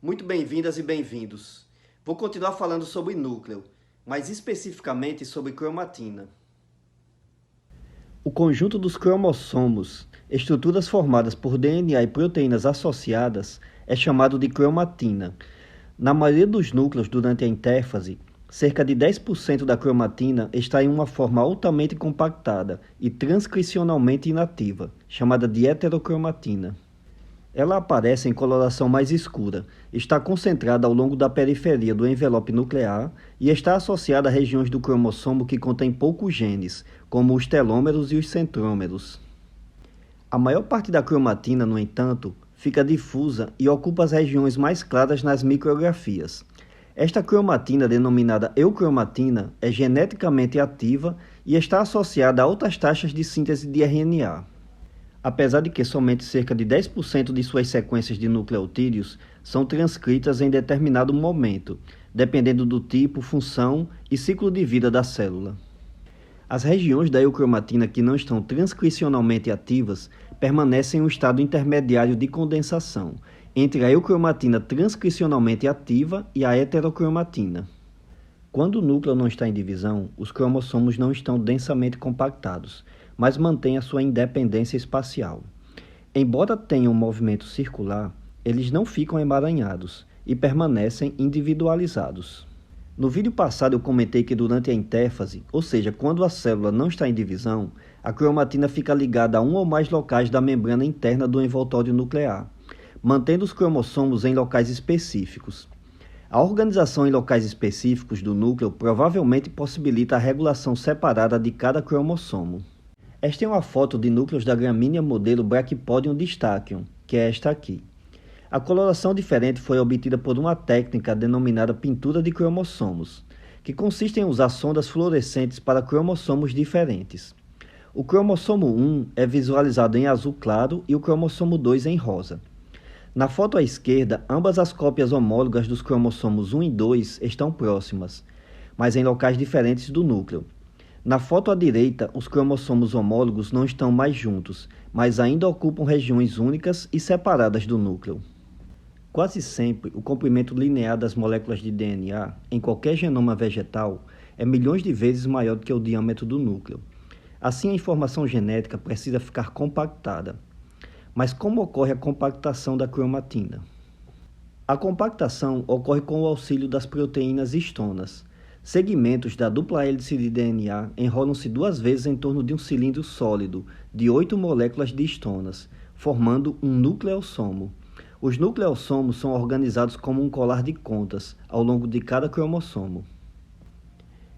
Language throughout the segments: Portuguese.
Muito bem-vindas e bem-vindos. Vou continuar falando sobre núcleo, mais especificamente sobre cromatina. O conjunto dos cromossomos, estruturas formadas por DNA e proteínas associadas, é chamado de cromatina. Na maioria dos núcleos durante a intérfase, cerca de 10% da cromatina está em uma forma altamente compactada e transcricionalmente inativa, chamada de heterocromatina. Ela aparece em coloração mais escura, está concentrada ao longo da periferia do envelope nuclear e está associada a regiões do cromossomo que contêm poucos genes, como os telômeros e os centrômeros. A maior parte da cromatina, no entanto, fica difusa e ocupa as regiões mais claras nas micrografias. Esta cromatina, denominada eucromatina, é geneticamente ativa e está associada a altas taxas de síntese de RNA. Apesar de que somente cerca de 10% de suas sequências de nucleotídeos são transcritas em determinado momento, dependendo do tipo, função e ciclo de vida da célula. As regiões da eucromatina que não estão transcricionalmente ativas permanecem em um estado intermediário de condensação, entre a eucromatina transcricionalmente ativa e a heterocromatina. Quando o núcleo não está em divisão, os cromossomos não estão densamente compactados, mas mantêm a sua independência espacial. Embora tenham um movimento circular, eles não ficam emaranhados e permanecem individualizados. No vídeo passado eu comentei que durante a intérfase, ou seja, quando a célula não está em divisão, a cromatina fica ligada a um ou mais locais da membrana interna do envoltório nuclear, mantendo os cromossomos em locais específicos. A organização em locais específicos do núcleo provavelmente possibilita a regulação separada de cada cromossomo. Esta é uma foto de núcleos da gramínea modelo Brachypodium distachyon, que é esta aqui. A coloração diferente foi obtida por uma técnica denominada pintura de cromossomos, que consiste em usar sondas fluorescentes para cromossomos diferentes. O cromossomo 1 é visualizado em azul claro e o cromossomo 2 em rosa. Na foto à esquerda, ambas as cópias homólogas dos cromossomos 1 e 2 estão próximas, mas em locais diferentes do núcleo. Na foto à direita, os cromossomos homólogos não estão mais juntos, mas ainda ocupam regiões únicas e separadas do núcleo. Quase sempre, o comprimento linear das moléculas de DNA, em qualquer genoma vegetal, é milhões de vezes maior do que o diâmetro do núcleo. Assim, a informação genética precisa ficar compactada. Mas como ocorre a compactação da cromatina? A compactação ocorre com o auxílio das proteínas histonas. Segmentos da dupla hélice de DNA enrolam-se duas vezes em torno de um cilindro sólido de 8 moléculas de histonas, formando um nucleossomo. Os nucleossomos são organizados como um colar de contas ao longo de cada cromossomo.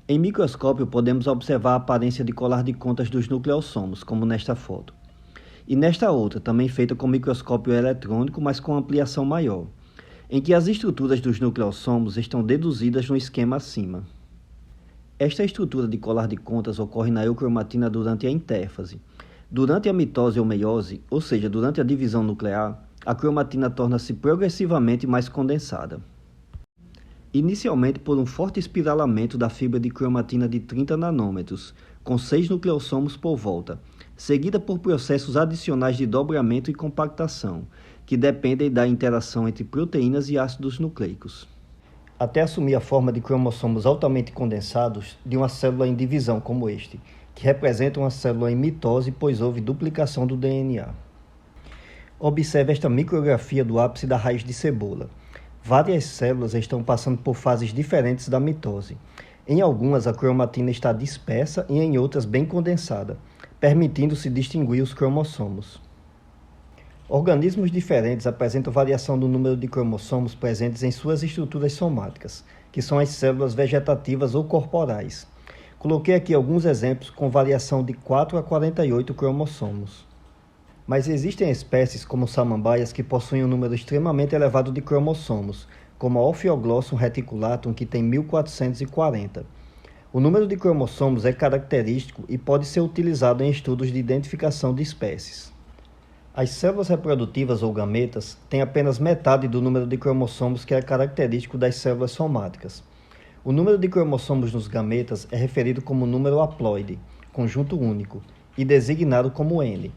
Em microscópio podemos observar a aparência de colar de contas dos nucleossomos, como nesta foto. E nesta outra, também feita com microscópio eletrônico, mas com ampliação maior, em que as estruturas dos nucleossomos estão deduzidas no esquema acima. Esta estrutura de colar de contas ocorre na eucromatina durante a intérfase. Durante a mitose ou meiose, ou seja, durante a divisão nuclear, a cromatina torna-se progressivamente mais condensada. Inicialmente por um forte espiralamento da fibra de cromatina de 30 nanômetros, com 6 nucleossomos por volta, seguida por processos adicionais de dobramento e compactação, que dependem da interação entre proteínas e ácidos nucleicos, até assumir a forma de cromossomos altamente condensados de uma célula em divisão como este, que representa uma célula em mitose, pois houve duplicação do DNA. Observe esta micrografia do ápice da raiz de cebola. Várias células estão passando por fases diferentes da mitose. Em algumas, a cromatina está dispersa e em outras bem condensada, permitindo-se distinguir os cromossomos. Organismos diferentes apresentam variação do número de cromossomos presentes em suas estruturas somáticas, que são as células vegetativas ou corporais. Coloquei aqui alguns exemplos com variação de 4 a 48 cromossomos. Mas existem espécies como samambaias que possuem um número extremamente elevado de cromossomos, como a Ophioglossum reticulatum, que tem 1440. O número de cromossomos é característico e pode ser utilizado em estudos de identificação de espécies. As células reprodutivas ou gametas têm apenas metade do número de cromossomos que é característico das células somáticas. O número de cromossomos nos gametas é referido como número haploide, conjunto único, e designado como N.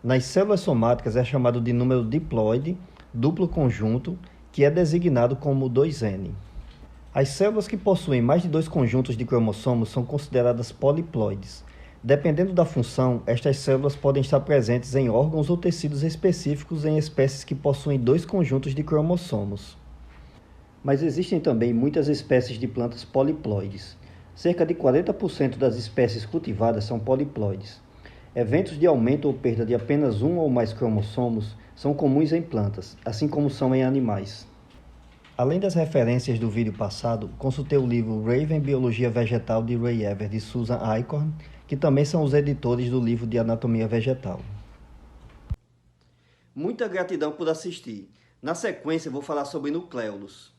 Nas células somáticas é chamado de número diploide, duplo conjunto que é designado como 2N. As células que possuem mais de 2 conjuntos de cromossomos são consideradas poliploides. Dependendo da função, estas células podem estar presentes em órgãos ou tecidos específicos em espécies que possuem 2 conjuntos de cromossomos. Mas existem também muitas espécies de plantas poliploides. Cerca de 40% das espécies cultivadas são poliploides. Eventos de aumento ou perda de apenas um ou mais cromossomos são comuns em plantas, assim como são em animais. Além das referências do vídeo passado, consultei o livro Raven Biologia Vegetal de Ray Evers e Susan Eichhorn, que também são os editores do livro de Anatomia Vegetal. Muita gratidão por assistir. Na sequência, vou falar sobre nucléolos.